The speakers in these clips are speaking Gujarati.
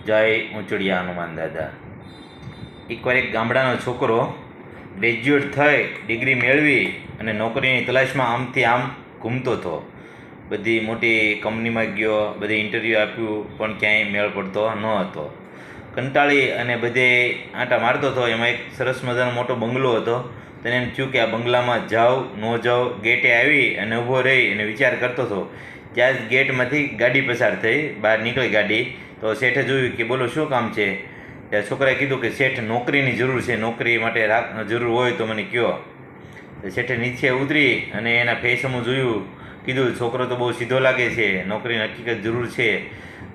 જય ઊંચડિયા હનુમાન દાદા. એકવાર એક ગામડાનો છોકરો ગ્રેજ્યુએટ થઈ ડિગ્રી મેળવી અને નોકરીની તલાશમાં આમથી આમ ઘૂમતો હતો. બધી મોટી કંપનીમાં ગયો, બધી ઇન્ટરવ્યૂ આપ્યું, પણ ક્યાંય મેળ પડતો ન હતો. કંટાળી અને બધે આંટા મારતો હતો. એમાં એક સરસ મજાનો મોટો બંગલો હતો. તેને એમ થયું કે આ બંગલામાં જાઉં ન જાઉં. ગેટે આવી અને ઊભો રહી અને વિચાર કરતો હતો. ત્યાં જ ગેટમાંથી ગાડી પસાર થઈ, બહાર નીકળી ગાડી. તો શેઠે જોયું કે બોલો શું કામ છે? ત્યાં છોકરાએ કીધું કે શેઠ નોકરીની જરૂર છે, નોકરી માટે જરૂર હોય તો મને કહો. તો શેઠે નીચે ઉતરી અને એના ફેસમાં જોયું, કીધું છોકરો તો બહુ સીધો લાગે છે, નોકરીની હકીકત જરૂર છે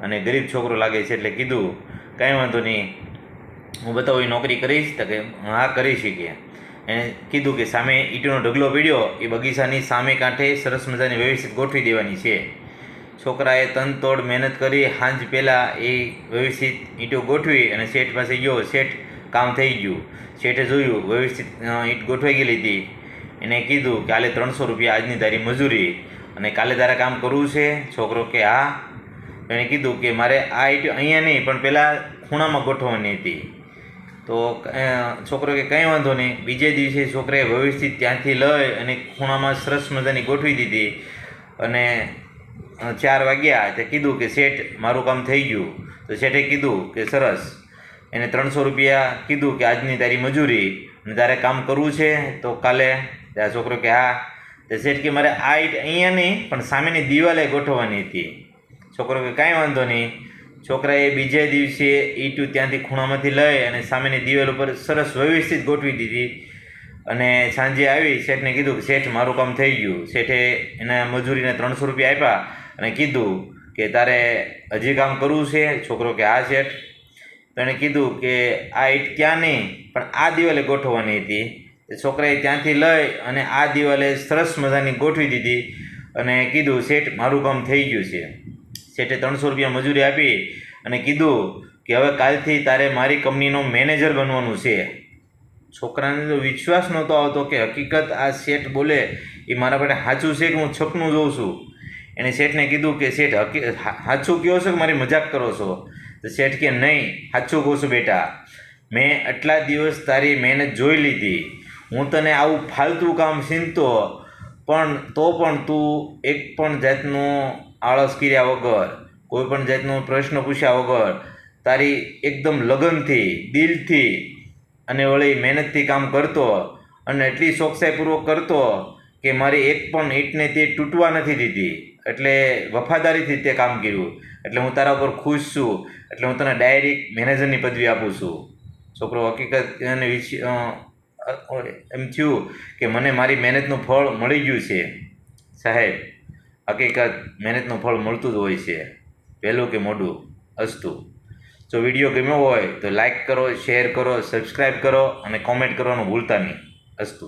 અને ગરીબ છોકરો લાગે છે. એટલે કીધું કાંઈ વાંધો નહીં, હું બતાવું એ નોકરી કરીશ? તો કે હા કરી શકીએ. એણે કીધું કે સામે ઈંટનો ઢગલો પીડ્યો, એ બગીચાની સામે કાંઠે સરસ મજાની વ્યવસ્થિત ગોઠવી દેવાની છે. છોકરાએ તનતોડ મહેનત કરી. સાંજ પહેલાં એ વ્યવસ્થિત ઈંટો ગોઠવી અને શેઠ પાસે ગયો. શેઠ કામ થઈ ગયું. શેઠે જોયું વ્યવસ્થિત ઈંટ ગોઠવાઈ ગયેલી હતી. એને કીધું કે કાલે 300 રૂપિયા આજની તારી મજૂરી, અને કાલે તારે કામ કરવું છે? છોકરો કે હા. એણે કીધું કે મારે આ ઈંટ અહીંયા નહીં પણ પહેલાં ખૂણામાં ગોઠવવાની હતી. તો છોકરો કે કંઈ વાંધો નહીં. બીજે દિવસે છોકરાએ વ્યવસ્થિત ત્યાંથી લઈ અને ખૂણામાં સરસ મજાની ગોઠવી દીધી. અને 4 વાગ્યા તે કીધું કે શેઠ મારું કામ થઈ ગયું. તો શેઠે કીધું કે સરસ. એને 300 રૂપિયા કીધું કે આજની તારી મજૂરી, અને તારે કામ કરવું છે તો કાલે? ત્યાં છોકરો કે હા. તો શેઠ કે મારે આ ઈંટ અહીંયા નહીં પણ સામેની દિવાલે ગોઠવવાની હતી. છોકરો કે કાંઈ વાંધો નહીં. છોકરાએ બીજે દિવસે ઈંટું ત્યાંથી ખૂણામાંથી લઈ અને સામેની દિવાલ ઉપર સરસ વ્યવસ્થિત ગોઠવી દીધી. અને સાંજે આવી શેઠને કીધું કે શેઠ મારું કામ થઈ ગયું. શેઠે એના મજૂરીને 300 રૂપિયા આપ્યા અને કીધું કે તારે હજી કામ કરવું છે? છોકરો કે હા શેઠ. તો એણે કીધું કે આ ઈંટ ક્યાં નહીં પણ આ દિવાલે ગોઠવવાની હતી. છોકરાએ ત્યાંથી લઈ અને આ દિવાલે સરસ મજાની ગોઠવી દીધી અને કીધું શેઠ મારું કામ થઈ ગયું છે. શેઠે 300 રૂપિયા મજૂરી આપી અને કીધું કે હવે કાલથી તારે મારી કંપનીનો મેનેજર બનવાનું છે. છોકરાને તો વિશ્વાસ નહોતો આવતો કે હકીકત આ શેઠ બોલે એ મારા માટે સાચું છે કે હું છપનું જોઉં છું. એણે શેઠને કીધું કે શેઠ સાચું કહો છો કે મારી મજાક કરો છો? તો શેઠ કે નહીં, સાચું કહું છું બેટા. મેં આટલા દિવસ તારી મહેનત જોઈ લીધી. હું તને આવું ફાલતુ કામ સીનતો પણ તું એક પણ જાતનું આળસ કર્યા વગર, કોઈ પણ જાતનો પ્રશ્ન પૂછ્યા વગર તારી એકદમ લગનથી, દિલથી અને વળી મહેનતથી કામ કરતો અને એટલી ચોકસાઈપૂર્વક કરતો કે મારી એક પણ ઈંટને તે તૂટવા નથી દીધી. એટલે વફાદારીથી તે કામ કર્યું. એટલે હું તારા ઉપર ખુશ છું. એટલે હું તને ડાયરેક્ટ મેનેજરની પદવી આપું છું. છોકરો હકીકત એને એમ થયું કે મને મારી મહેનતનું ફળ મળી ગયું છે. સાહેબ, હકીકત મહેનતનું ફળ મળતું જ હોય છે, વહેલું કે મોડું. અસ્તુ. જો વિડીયો ગમ્યો હોય તો લાઈક કરો, શેર કરો, સબસ્ક્રાઈબ કરો અને કોમેન્ટ કરવાનું ભૂલતા નહીં. અસ્તુ.